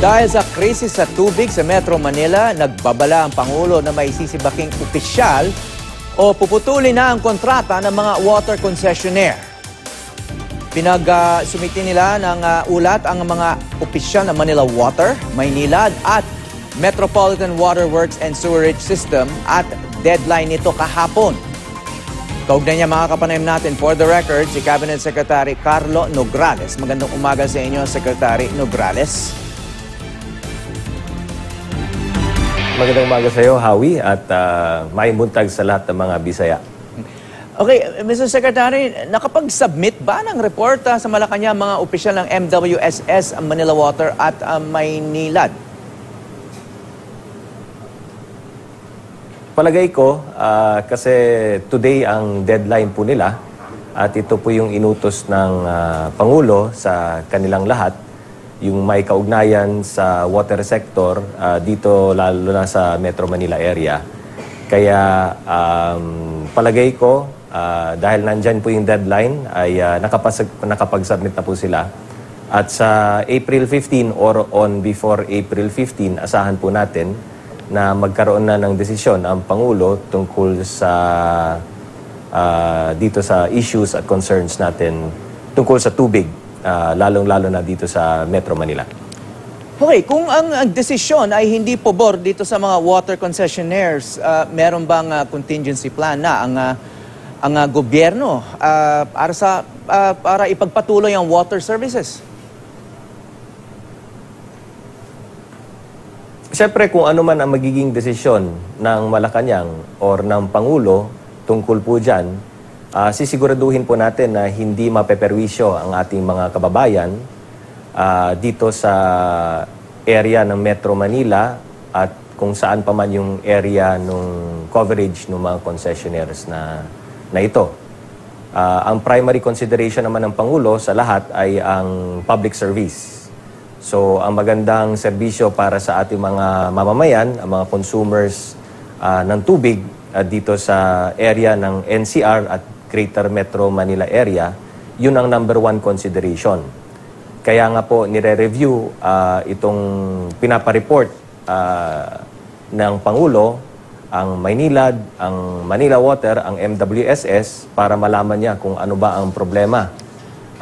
Dahil sa krisis sa tubig sa Metro Manila, nagbabala ang Pangulo na may sisibaking opisyal o puputulin na ang kontrata ng mga water concessionaire. Pinag-sumiti nila ng ulat ang mga opisyal ng Manila Water, Maynilad at Metropolitan Water Works and Sewerage System at deadline nito kahapon. Kaugnay niya mga kapanayam natin, for the record, si Cabinet Secretary Carlo Nograles. Magandang umaga sa inyo, Secretary Nograles. Magandang umaga sa iyo, Howie, at may buntag sa lahat ng mga Bisaya. Okay, Mr. Secretary, nakapag-submit ba ng report sa Malacanang mga opisyal ng MWSS, Manila Water at Maynilad? Palagay ko, kasi today ang deadline po nila at ito po yung inutos ng Pangulo sa kanilang lahat, yung may kaugnayan sa water sector dito lalo na sa Metro Manila area. Kaya palagay ko, dahil nandyan po yung deadline, ay nakapag-submit na po sila. At sa April 15 or on before April 15, asahan po natin na magkaroon na ng desisyon ang Pangulo tungkol sa dito sa issues at concerns natin tungkol sa tubig, lalong-lalo na dito sa Metro Manila. Okay, kung ang desisyon ay hindi pabor dito sa mga water concessionaires, meron bang contingency plan na ang gobyerno para ipagpatuloy ang water services? Siyempre, kung ano man ang magiging desisyon ng Malacanang or ng Pangulo tungkol po dyan, sisiguraduhin po natin na hindi mapeperwisyo ang ating mga kababayan dito sa area ng Metro Manila at kung saan pa man yung area ng coverage ng mga concessionaires na ito. Ang primary consideration naman ng Pangulo sa lahat ay ang public service. So, ang magandang serbisyo para sa ating mga mamamayan, ang mga consumers ng tubig dito sa area ng NCR at Greater Metro Manila area, yun ang number one consideration. Kaya nga po nire-review itong pinapareport ng Pangulo, ang Maynilad, ang Manila Water, ang MWSS, para malaman niya kung ano ba ang problema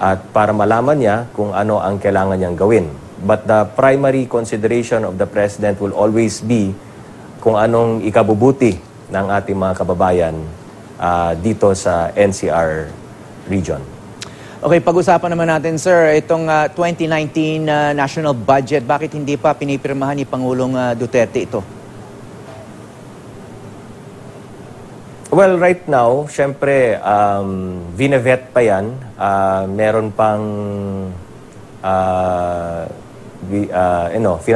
at para malaman niya kung ano ang kailangan niyang gawin. But the primary consideration of the President will always be kung anong ikabubuti ng ating mga kababayan dito sa NCR region. Okay, pag-usapan naman natin, sir, itong 2019 national budget, bakit hindi pa pinipirmahan ni Pangulong Duterte ito? Well, right now, syempre, vinevet pa yan. Meron pang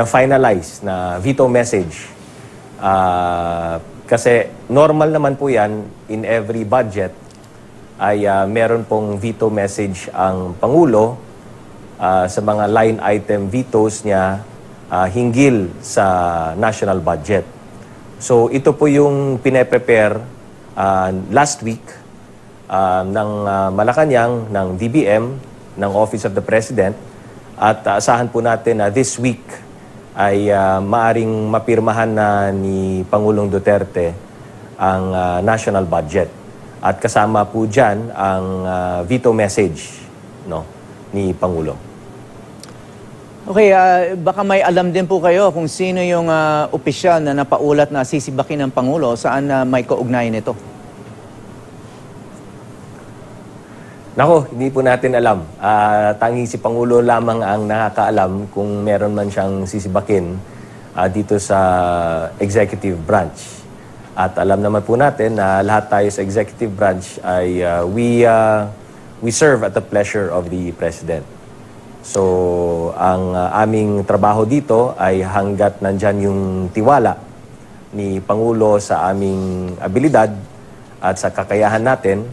finalize na veto message. Kasi normal naman po yan, in every budget, ay meron pong veto message ang Pangulo sa mga line item vetoes niya hinggil sa national budget. So ito po yung pine-prepare last week ng Malacanang, ng DBM, ng Office of the President, at asahan po natin na this week ay maaring mapirmahan na ni Pangulong Duterte ang national budget. At kasama po dyan ang veto message ni Pangulo. Okay, baka may alam din po kayo kung sino yung opisyal na napaulat na sisibakin ng Pangulo, saan may kaugnayan ito? Nako, hindi po natin alam. Tanging si Pangulo lamang ang nakakaalam kung meron man siyang sisibakin dito sa executive branch. At alam naman po natin na lahat tayo sa executive branch ay we serve at the pleasure of the President. So, ang aming trabaho dito ay hanggat nandyan yung tiwala ni Pangulo sa aming abilidad at sa kakayahan natin,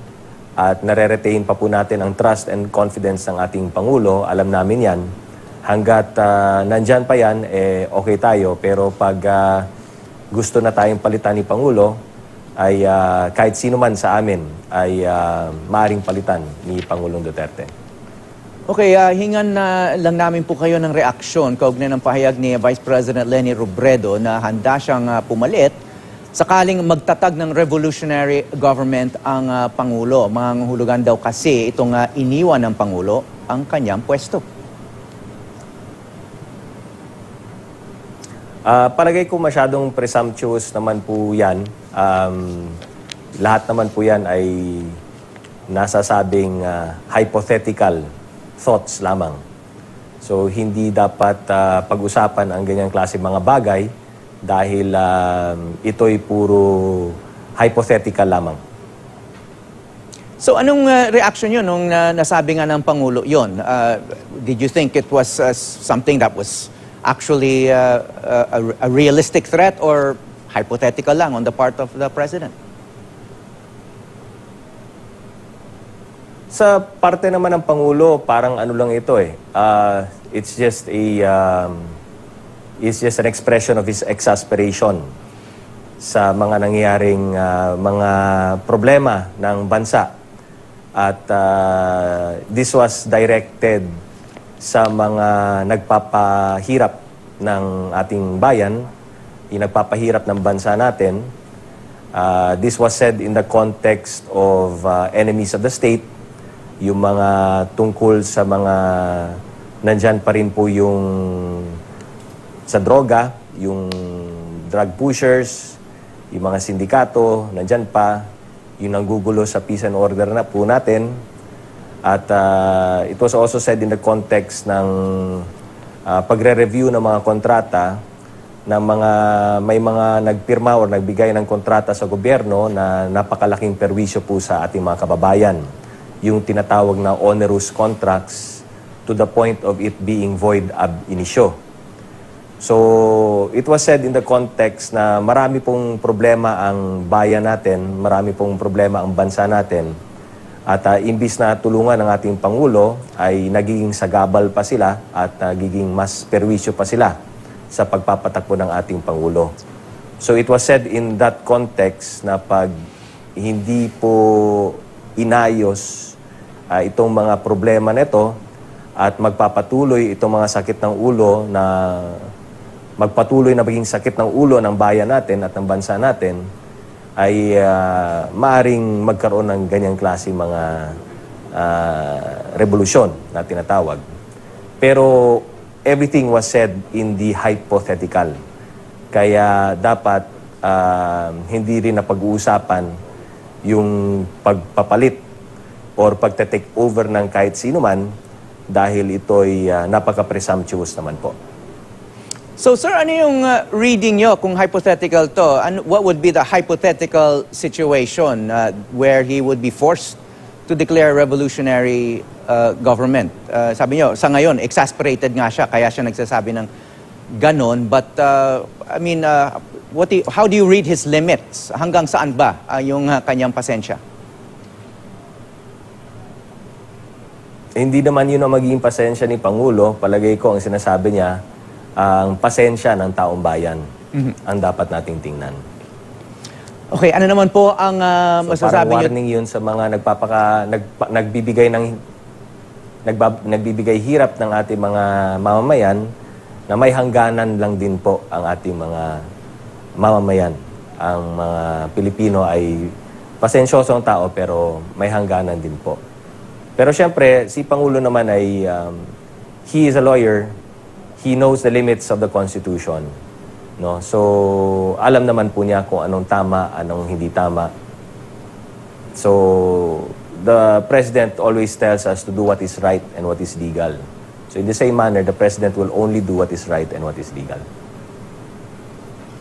at nare-retain pa po natin ang trust and confidence ng ating Pangulo, alam namin yan. Hanggat nandyan pa yan, okay tayo. Pero pag gusto na tayong palitan ni Pangulo, ay kahit sino man sa amin ay maaring palitan ni Pangulong Duterte. Okay, hingan na lang namin po kayo ng reaksyon kaugnay ng pahayag ni Vice President Leni Robredo na handa siyang pumalit sakaling magtatag ng revolutionary government ang Pangulo. Manghuhulugan daw kasi itong iniwan ng Pangulo ang kanyang pwesto. Palagay ko masyadong presumptuous naman po yan. Lahat naman po yan ay nasasabing hypothetical thoughts lamang. So hindi dapat pag-usapan ang ganyang klase mga bagay dahil ito'y puro hypothetical lamang. So anong reaction yun nung nasabi nga ng Pangulo yun? Did you think it was something that was actually a realistic threat or hypothetical lang on the part of the President? Sa parte naman ng Pangulo, parang ano lang ito eh. It's just an expression of his exasperation sa mga nangyayaring mga problema ng bansa. At this was directed sa mga nagpapahirap ng ating bayan, yung nagpapahirap ng bansa natin. This was said in the context of enemies of the state, yung mga tungkol sa mga nandyan pa rin po yung sa droga, yung drug pushers, yung mga sindikato, nandyan pa, yung nanggugulo sa peace and order na po natin. At it was also said in the context ng pagre-review ng mga kontrata ng may mga nagpirma o nagbigay ng kontrata sa gobyerno na napakalaking perwisyo po sa ating mga kababayan. Yung tinatawag na onerous contracts to the point of it being void ab initio. So, it was said in the context na marami pong problema ang bayan natin, marami pong problema ang bansa natin. At imbis na tulungan ng ating Pangulo, ay nagiging sagabal pa sila at nagiging mas perwisyo pa sila sa pagpapatakbo ng ating Pangulo. So, it was said in that context na pag hindi po inayos itong mga problema nito at magpapatuloy itong mga sakit ng ulo na magpatuloy na maging sakit ng ulo ng bayan natin at ng bansa natin, ay maaring magkaroon ng ganyang klase mga revolusyon na tinatawag. Pero everything was said in the hypothetical. Kaya dapat hindi rin napag-uusapan yung pagpapalit or pagte-take over ng kahit sino man dahil ito'y napaka-presumptuous naman po. So sir, ano yung reading nyo kung hypothetical to? What would be the hypothetical situation where he would be forced to declare revolutionary government? Sabi nyo, sa ngayon, exasperated nga siya, kaya siya nagsasabi ng ganon. But, I mean, how do you read his limits? Hanggang saan ba yung kanyang pasensya? Hindi naman yun ang magiging pasensya ni Pangulo. Palagay ko ang sinasabi niya, ang pasensya ng taong bayan ang dapat nating tingnan. Okay, ano naman po ang masasabi niyo? Warning yun sa mga nagbibigay hirap ng ating mga mamamayan na may hangganan lang din po ang ating mga mamamayan. Ang mga Pilipino ay pasensyosong tao pero may hangganan din po. Pero syempre, si Pangulo naman ay, he is a lawyer. He knows the limits of the Constitution. No? So, alam naman po niya kung anong tama, anong hindi tama. So, the President always tells us to do what is right and what is legal. So, in the same manner, the President will only do what is right and what is legal.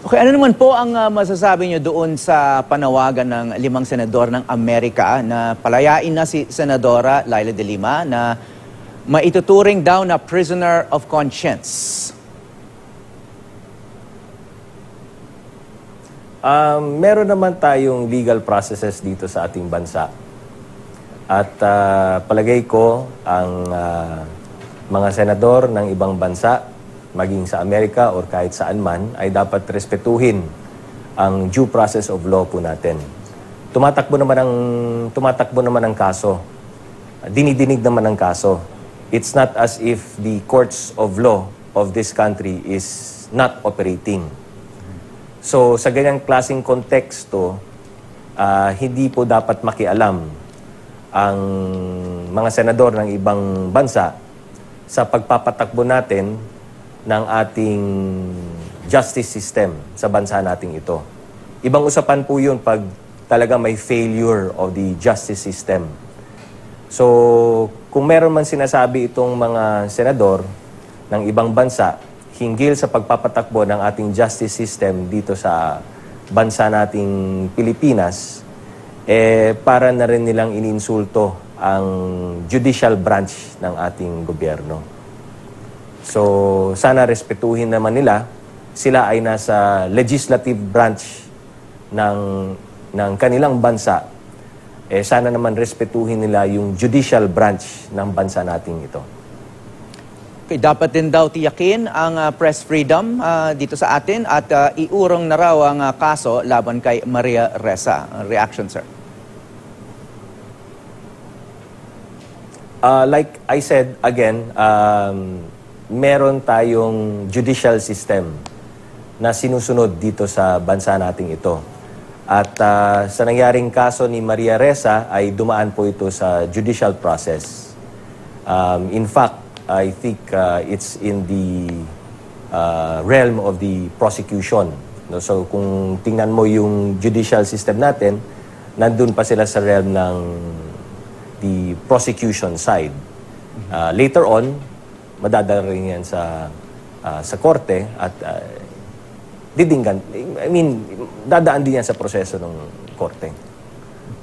Okay, ano naman po ang masasabi niyo doon sa panawagan ng 5 senador ng Amerika na palayain na si Senadora Leila de Lima na maituturing daw na prisoner of conscience? Meron naman tayong legal processes dito sa ating bansa. At palagay ko ang mga senador ng ibang bansa, maging sa Amerika or kahit saan man, ay dapat respetuhin ang due process of law po natin. Tumatakbo naman ang kaso. Dinidinig naman ang kaso. it's not as if the courts of law of this country is not operating. So sa ganyang klaseng konteksto, hindi po dapat makialam ang mga senador ng ibang bansa sa pagpapatakbo natin ng ating justice system sa bansa nating ito. Ibang usapan po yun pag talaga may failure of the justice system. So, kung meron man sinasabi itong mga senador ng ibang bansa hinggil sa pagpapatakbo ng ating justice system dito sa bansa nating Pilipinas, para na rin nilang ininsulto ang judicial branch ng ating gobyerno. So, sana respetuhin naman nila. Sila ay nasa legislative branch ng kanilang bansa. Sana naman respetuhin nila yung judicial branch ng bansa nating ito. Okay, dapat din daw tiyakin ang press freedom dito sa atin at iurong na raw ang kaso laban kay Maria Ressa. Reaction, sir? Like I said again, meron tayong judicial system na sinusunod dito sa bansa nating ito. At sa nangyaring kaso ni Maria Ressa ay dumaan po ito sa judicial process. In fact, I think it's in the realm of the prosecution. No? So kung tingnan mo yung judicial system natin, nandun pa sila sa realm ng the prosecution side. Later on, madadala rin yan sa korte at dadaan din yan sa proseso ng korte.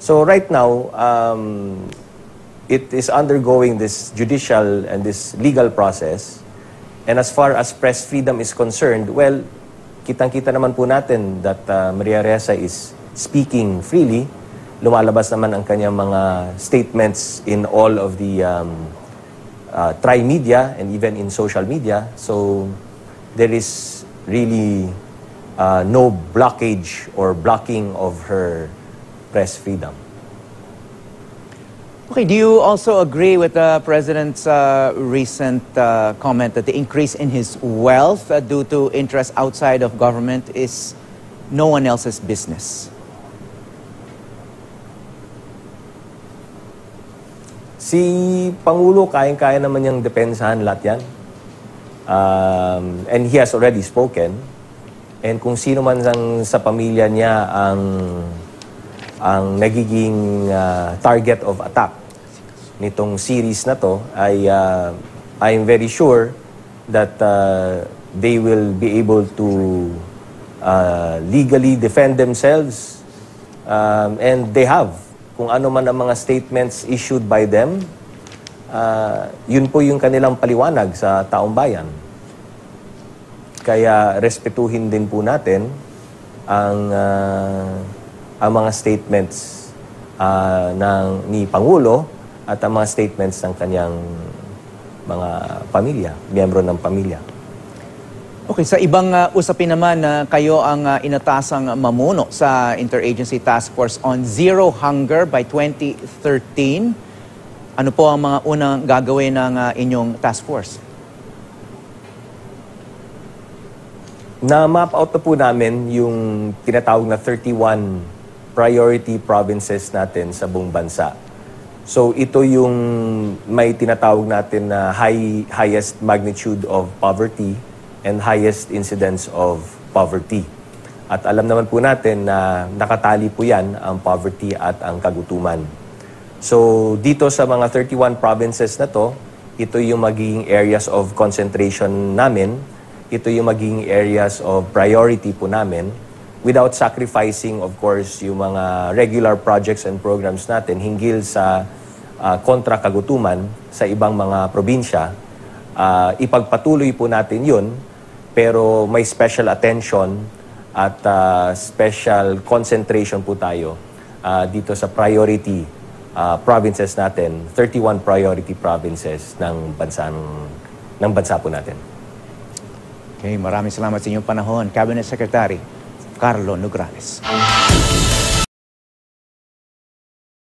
So right now, it is undergoing this judicial and this legal process. And as far as press freedom is concerned, well, kitang-kita naman po natin that Maria Ressa is speaking freely. Lumalabas naman ang kanyang mga statements in all of the tri-media and even in social media. So there is really no blockage or blocking of her press freedom. Okay, do you also agree with the President's recent comment that the increase in his wealth due to interests outside of government is no one else's business? Si Pangulo, kayang-kaya naman niyang depensahan lahat yan. And he has already spoken. And kung sino man sa pamilya niya ang nagiging target of attack nitong series na to, I'm very sure that they will be able to legally defend themselves. And they have. Kung ano man ang mga statements issued by them, yun po yung kanilang paliwanag sa taong bayan. Kaya respetuhin din po natin ang mga statements ni Pangulo at ang mga statements ng kanyang mga pamilya, miyembro ng pamilya. Okay, sa ibang usapin naman, kayo ang inatasang mamuno sa Interagency Task Force on Zero Hunger by 2013. Ano po ang mga unang gagawin ng inyong task force? Na-map out na po namin yung tinatawag na 31 priority provinces natin sa buong bansa. So ito yung may tinatawag natin na highest magnitude of poverty and highest incidence of poverty. At alam naman po natin na nakatali po yan ang poverty at ang kagutuman. So dito sa mga 31 provinces na to, ito yung magiging areas of concentration namin, ito yung magiging areas of priority po namin, without sacrificing, of course, yung mga regular projects and programs natin hinggil sa kontra kagutuman sa ibang mga probinsya. Ipagpatuloy po natin yun, pero may special attention at special concentration po tayo dito sa priority provinces natin, 31 priority provinces ng bansa po natin. Okay, maraming salamat sa inyong panahon, Cabinet Secretary Carlo Nograles.